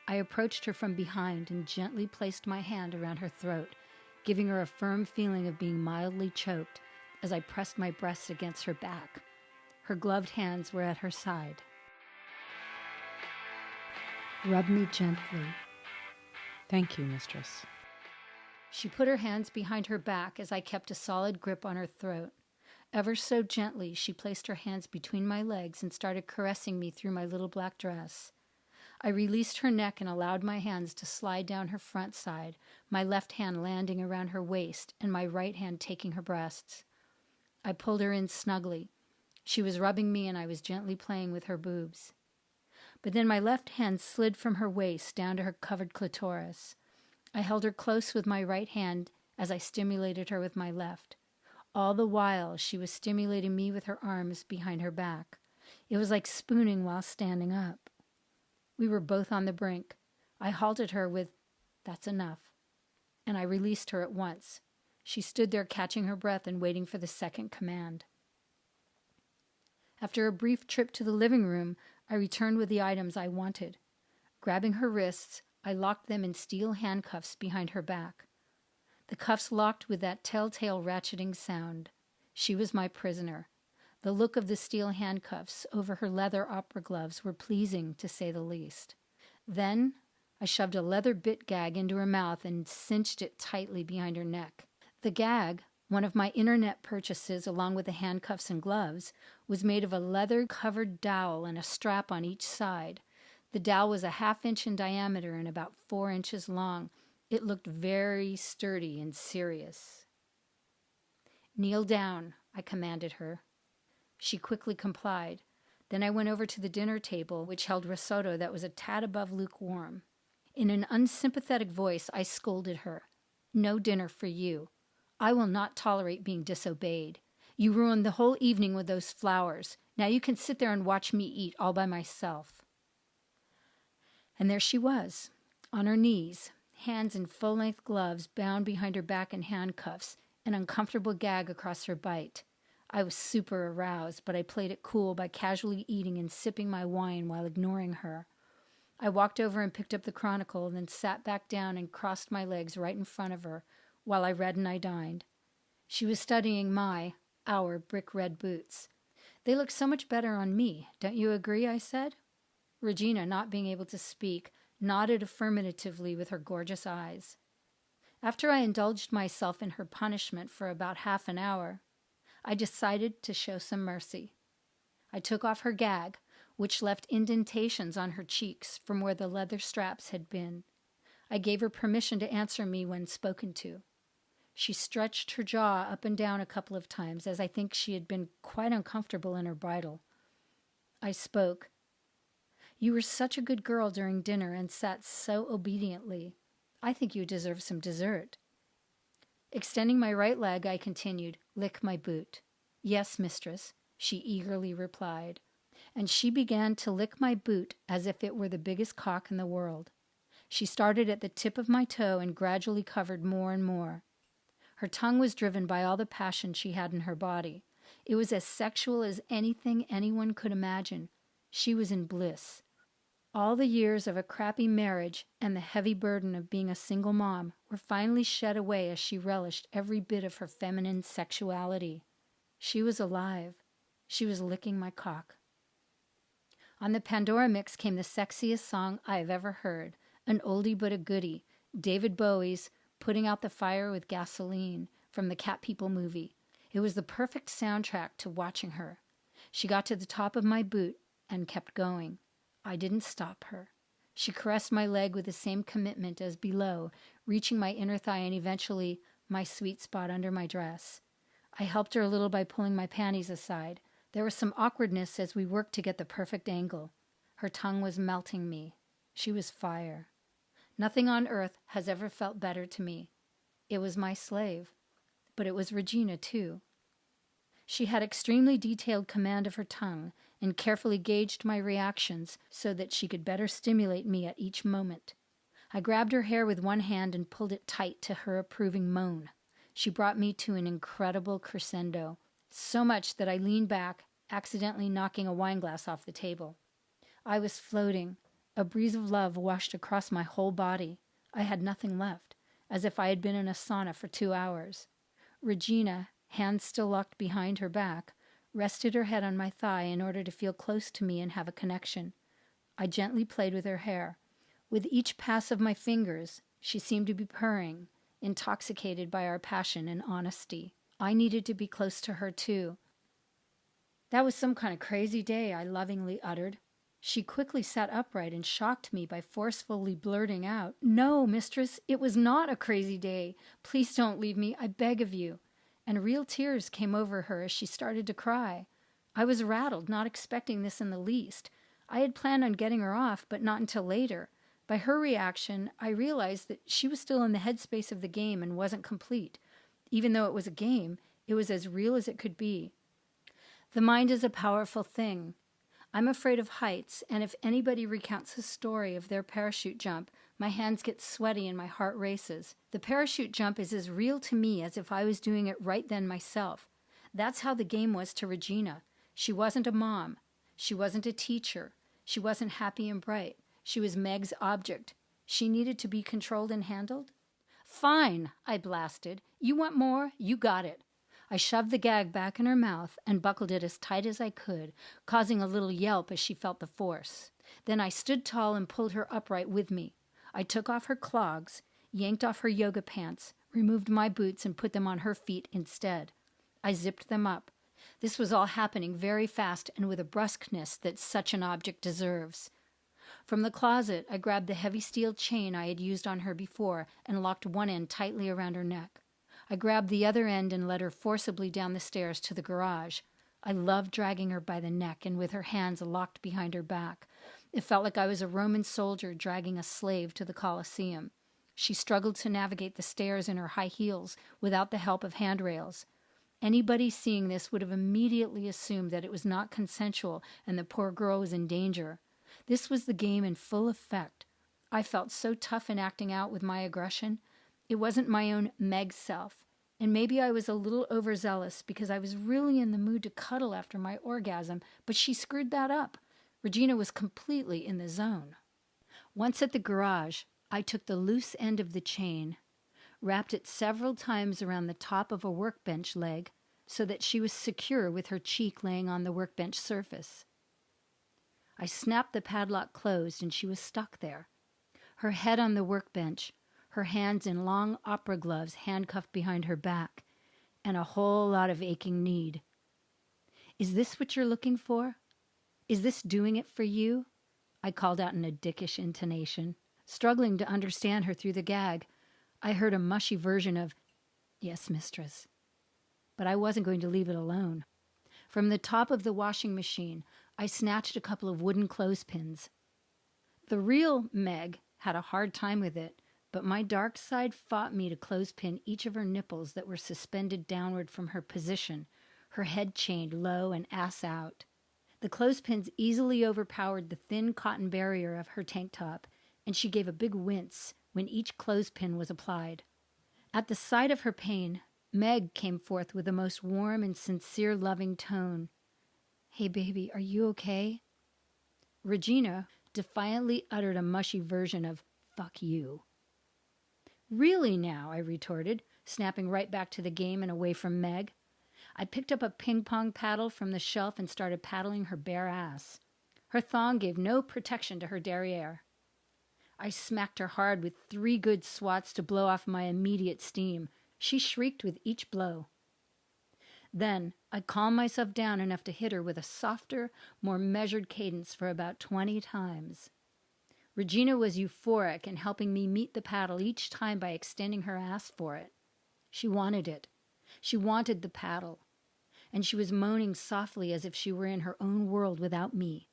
I approached her from behind and gently placed my hand around her throat, giving her a firm feeling of being mildly choked as I pressed my breasts against her back. Her gloved hands were at her side. Rub me gently. Thank you, mistress. She put her hands behind her back as I kept a solid grip on her throat. Ever so gently, she placed her hands between my legs and started caressing me through my little black dress. I released her neck and allowed my hands to slide down her front side, my left hand landing around her waist and my right hand taking her breasts. I pulled her in snugly. She was rubbing me and I was gently playing with her boobs. But then my left hand slid from her waist down to her covered clitoris. I held her close with my right hand as I stimulated her with my left. All the while, she was stimulating me with her arms behind her back. It was like spooning while standing up. We were both on the brink. I halted her with, "That's enough," and I released her at once. She stood there catching her breath and waiting for the second command. After a brief trip to the living room, I returned with the items I wanted. Grabbing her wrists, I locked them in steel handcuffs behind her back. The cuffs locked with that telltale ratcheting sound. She was my prisoner. The look of the steel handcuffs over her leather opera gloves were pleasing, to say the least. Then I shoved a leather bit gag into her mouth and cinched it tightly behind her neck. The gag, one of my internet purchases along with the handcuffs and gloves, was made of a leather-covered dowel and a strap on each side. The dowel was a half-inch in diameter and about 4 inches long. It looked very sturdy and serious. "Kneel down," I commanded her. She quickly complied. Then I went over to the dinner table, which held risotto that was a tad above lukewarm. In an unsympathetic voice, I scolded her. "No dinner for you. I will not tolerate being disobeyed. You ruined the whole evening with those flowers. Now you can sit there and watch me eat all by myself." And there she was, on her knees, hands in full-length gloves bound behind her back in handcuffs, an uncomfortable gag across her bite. I was super aroused, but I played it cool by casually eating and sipping my wine while ignoring her. I walked over and picked up the Chronicle, then sat back down and crossed my legs right in front of her while I read and I dined. She was studying our brick red boots. "They look so much better on me, don't you agree?" I said. Regina, not being able to speak, nodded affirmatively with her gorgeous eyes. After I indulged myself in her punishment for about half an hour, I decided to show some mercy. I took off her gag, which left indentations on her cheeks from where the leather straps had been. I gave her permission to answer me when spoken to. She stretched her jaw up and down a couple of times, as I think she had been quite uncomfortable in her bridle. I spoke. You were such a good girl during dinner and sat so obediently. I think you deserve some dessert." Extending my right leg, I continued, "Lick my boot." "Yes, mistress," she eagerly replied, and she began to lick my boot as if it were the biggest cock in the world. She started at the tip of my toe and gradually covered more and more. Her tongue was driven by all the passion she had in her body. It was as sexual as anything anyone could imagine. She was in bliss. All the years of a crappy marriage and the heavy burden of being a single mom were finally shed away as she relished every bit of her feminine sexuality. She was alive. She was licking my cock. On the Pandora mix came the sexiest song I have ever heard, an oldie but a goodie, David Bowie's "Putting Out the Fire with Gasoline" from the Cat People movie. It was the perfect soundtrack to watching her. She got to the top of my boot and kept going. I didn't stop her. She caressed my leg with the same commitment as below, reaching my inner thigh and eventually my sweet spot under my dress. I helped her a little by pulling my panties aside. There was some awkwardness as we worked to get the perfect angle. Her tongue was melting me. She was fire. Nothing on earth has ever felt better to me. It was my slave, but it was Regina too. She had extremely detailed command of her tongue and carefully gauged my reactions so that she could better stimulate me at each moment. I grabbed her hair with one hand and pulled it tight to her approving moan. She brought me to an incredible crescendo, so much that I leaned back, accidentally knocking a wineglass off the table. I was floating. A breeze of love washed across my whole body. I had nothing left, as if I had been in a sauna for 2 hours. Regina, hands still locked behind her back, rested her head on my thigh in order to feel close to me and have a connection. I gently played with her hair. With each pass of my fingers, she seemed to be purring, intoxicated by our passion and honesty. I needed to be close to her too. "That was some kind of crazy day," I lovingly uttered. She quickly sat upright and shocked me by forcefully blurting out, "No, mistress, it was not a crazy day. Please don't leave me, I beg of you." And real tears came over her as she started to cry. I was rattled, not expecting this in the least. I had planned on getting her off, but not until later. By her reaction, I realized that she was still in the headspace of the game and wasn't complete. Even though it was a game, it was as real as it could be. The mind is a powerful thing. I'm afraid of heights, and if anybody recounts a story of their parachute jump, my hands get sweaty and my heart races. The parachute jump is as real to me as if I was doing it right then myself. That's how the game was to Regina. She wasn't a mom. She wasn't a teacher. She wasn't happy and bright. She was Meg's object. She needed to be controlled and handled. "Fine," I blasted. "You want more? You got it." I shoved the gag back in her mouth and buckled it as tight as I could, causing a little yelp as she felt the force. Then I stood tall and pulled her upright with me. I took off her clogs, yanked off her yoga pants, removed my boots and put them on her feet instead. I zipped them up. This was all happening very fast and with a brusqueness that such an object deserves. From the closet, I grabbed the heavy steel chain I had used on her before and locked one end tightly around her neck. I grabbed the other end and led her forcibly down the stairs to the garage. I loved dragging her by the neck and with her hands locked behind her back. It felt like I was a Roman soldier dragging a slave to the Colosseum. She struggled to navigate the stairs in her high heels without the help of handrails. Anybody seeing this would have immediately assumed that it was not consensual and the poor girl was in danger. This was the game in full effect. I felt so tough in acting out with my aggression. It wasn't my own Meg self, and maybe I was a little overzealous because I was really in the mood to cuddle after my orgasm, but she screwed that up. Regina was completely in the zone. Once at the garage, I took the loose end of the chain, wrapped it several times around the top of a workbench leg so that she was secure with her cheek laying on the workbench surface. I snapped the padlock closed and she was stuck there, her head on the workbench, her hands in long opera gloves handcuffed behind her back, and a whole lot of aching need. "Is this what you're looking for? Is this doing it for you?" I called out in a dickish intonation. Struggling to understand her through the gag, I heard a mushy version of, "Yes, mistress." But I wasn't going to leave it alone. From the top of the washing machine, I snatched a couple of wooden clothespins. The real Meg had a hard time with it, but my dark side fought me to clothespin each of her nipples that were suspended downward from her position, her head chained low and ass out. The clothespins easily overpowered the thin cotton barrier of her tank top, and she gave a big wince when each clothespin was applied. At the sight of her pain, Meg came forth with the most warm and sincere loving tone. "Hey, baby, are you okay?" Regina defiantly uttered a mushy version of "fuck you." "Really now," I retorted, snapping right back to the game and away from Meg. I picked up a ping-pong paddle from the shelf and started paddling her bare ass. Her thong gave no protection to her derriere. I smacked her hard with 3 good swats to blow off my immediate steam. She shrieked with each blow. Then I calmed myself down enough to hit her with a softer, more measured cadence for about 20 times. Regina was euphoric in helping me meet the paddle each time by extending her ass for it. She wanted it. She wanted the paddle. And she was moaning softly as if she were in her own world without me.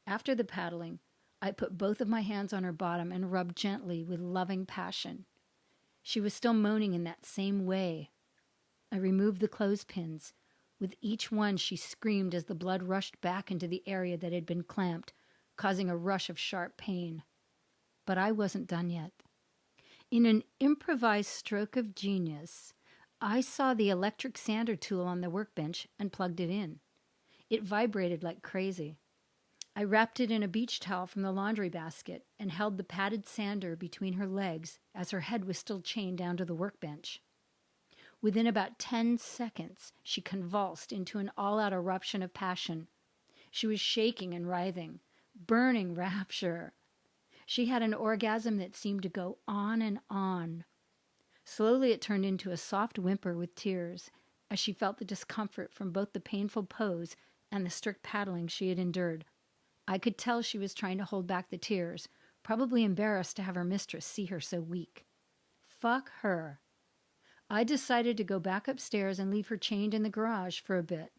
After the paddling, I put both of my hands on her bottom and rubbed gently with loving passion. She was still moaning in that same way. I removed the clothespins. With each one, she screamed as the blood rushed back into the area that had been clamped, causing a rush of sharp pain. But I wasn't done yet. In an improvised stroke of genius, I saw the electric sander tool on the workbench and plugged it in. It vibrated like crazy. I wrapped it in a beach towel from the laundry basket and held the padded sander between her legs as her head was still chained down to the workbench. Within about 10 seconds, she convulsed into an all-out eruption of passion. She was shaking and writhing, burning rapture. She had an orgasm that seemed to go on and on. Slowly it turned into a soft whimper with tears as she felt the discomfort from both the painful pose and the strict paddling she had endured. I could tell she was trying to hold back the tears, probably embarrassed to have her mistress see her so weak. Fuck her. I decided to go back upstairs and leave her chained in the garage for a bit.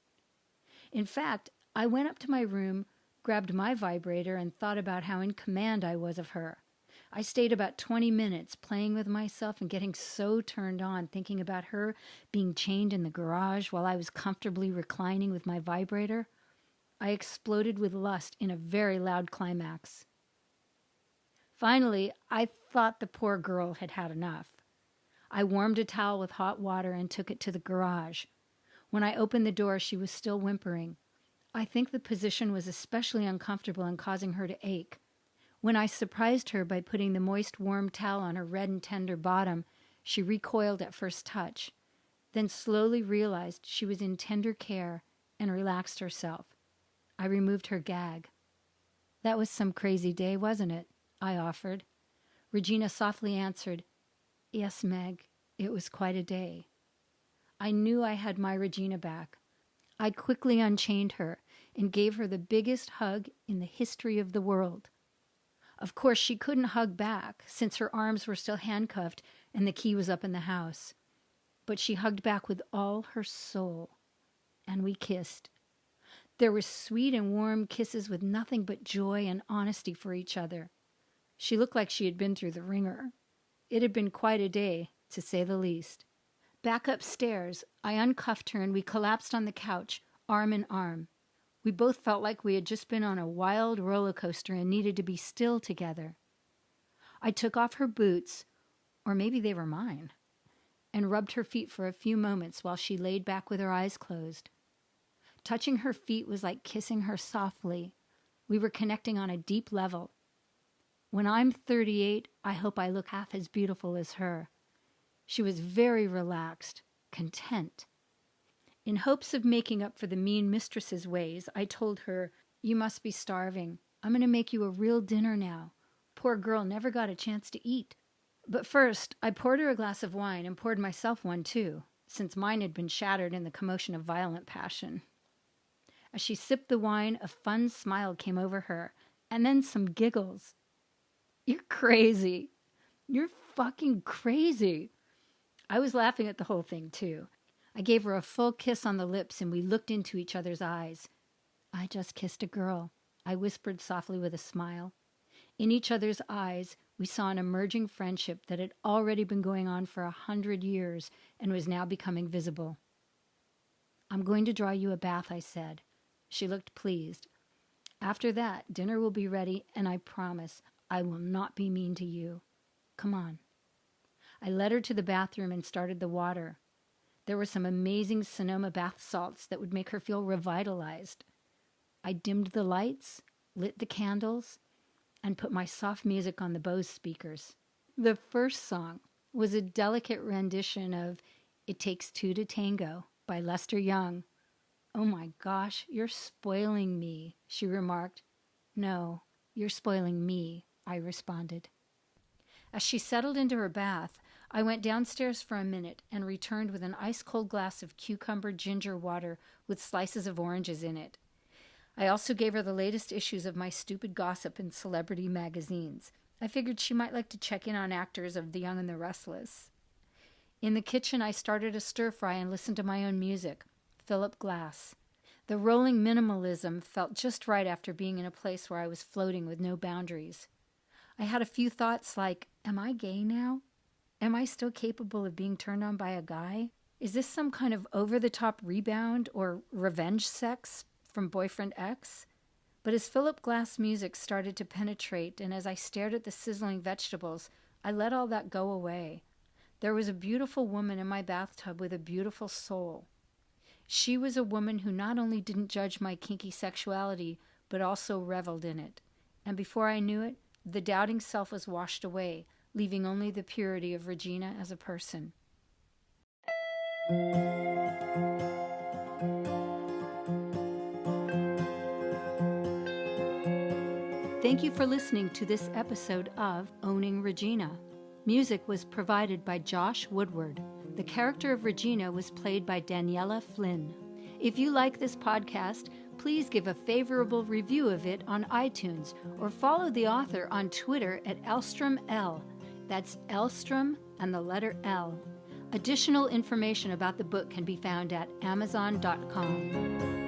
In fact, I went up to my room, grabbed my vibrator, and thought about how in command I was of her. I stayed about 20 minutes playing with myself and getting so turned on, thinking about her being chained in the garage while I was comfortably reclining with my vibrator. I exploded with lust in a very loud climax. Finally, I thought the poor girl had had enough. I warmed a towel with hot water and took it to the garage. When I opened the door, she was still whimpering. I think the position was especially uncomfortable and causing her to ache. When I surprised her by putting the moist, warm towel on her red and tender bottom, she recoiled at first touch, then slowly realized she was in tender care and relaxed herself. I removed her gag. "That was some crazy day, wasn't it?" I offered. Regina softly answered, "Yes, Meg, it was quite a day." I knew I had my Regina back. I quickly unchained her and gave her the biggest hug in the history of the world. Of course, she couldn't hug back since her arms were still handcuffed and the key was up in the house. But she hugged back with all her soul, and we kissed. There were sweet and warm kisses with nothing but joy and honesty for each other. She looked like she had been through the ringer. It had been quite a day, to say the least. Back upstairs, I uncuffed her and we collapsed on the couch, arm in arm. We both felt like we had just been on a wild roller coaster and needed to be still together. I took off her boots, or maybe they were mine, and rubbed her feet for a few moments while she laid back with her eyes closed. Touching her feet was like kissing her softly. We were connecting on a deep level. When I'm 38, I hope I look half as beautiful as her. She was very relaxed, content. In hopes of making up for the mean mistress's ways, I told her, "You must be starving. I'm going to make you a real dinner now. Poor girl never got a chance to eat." But first, I poured her a glass of wine and poured myself one too, since mine had been shattered in the commotion of violent passion. As she sipped the wine, a fun smile came over her, and then some giggles. "You're crazy. You're fucking crazy." I was laughing at the whole thing, too. I gave her a full kiss on the lips, and we looked into each other's eyes. "I just kissed a girl," I whispered softly with a smile. In each other's eyes, we saw an emerging friendship that had already been going on for 100 years and was now becoming visible. "I'm going to draw you a bath," I said. She looked pleased. "After that, dinner will be ready, and I promise I will not be mean to you. Come on." I led her to the bathroom and started the water. There were some amazing Sonoma bath salts that would make her feel revitalized. I dimmed the lights, lit the candles, and put my soft music on the Bose speakers. The first song was a delicate rendition of "It Takes Two to Tango" by Lester Young. "Oh my gosh, you're spoiling me," she remarked. "No, you're spoiling me," I responded. As she settled into her bath, I went downstairs for a minute and returned with an ice-cold glass of cucumber ginger water with slices of oranges in it. I also gave her the latest issues of my stupid gossip in celebrity magazines. I figured she might like to check in on actors of The Young and the Restless. In the kitchen, I started a stir-fry and listened to my own music, Philip Glass. The rolling minimalism felt just right after being in a place where I was floating with no boundaries. I had a few thoughts like, am I gay now? Am I still capable of being turned on by a guy? Is this some kind of over-the-top rebound or revenge sex from Boyfriend X? But as Philip Glass music started to penetrate and as I stared at the sizzling vegetables, I let all that go away. There was a beautiful woman in my bathtub with a beautiful soul. She was a woman who not only didn't judge my kinky sexuality, but also reveled in it. And before I knew it, the doubting self was washed away, leaving only the purity of Regina as a person. Thank you for listening to this episode of Owning Regina. Music was provided by Josh Woodward. The character of Regina was played by Daniela Flynn. If you like this podcast, please give a favorable review of it on iTunes or follow the author on Twitter at Elstrom L. That's Elstrom and the letter L. Additional information about the book can be found at Amazon.com.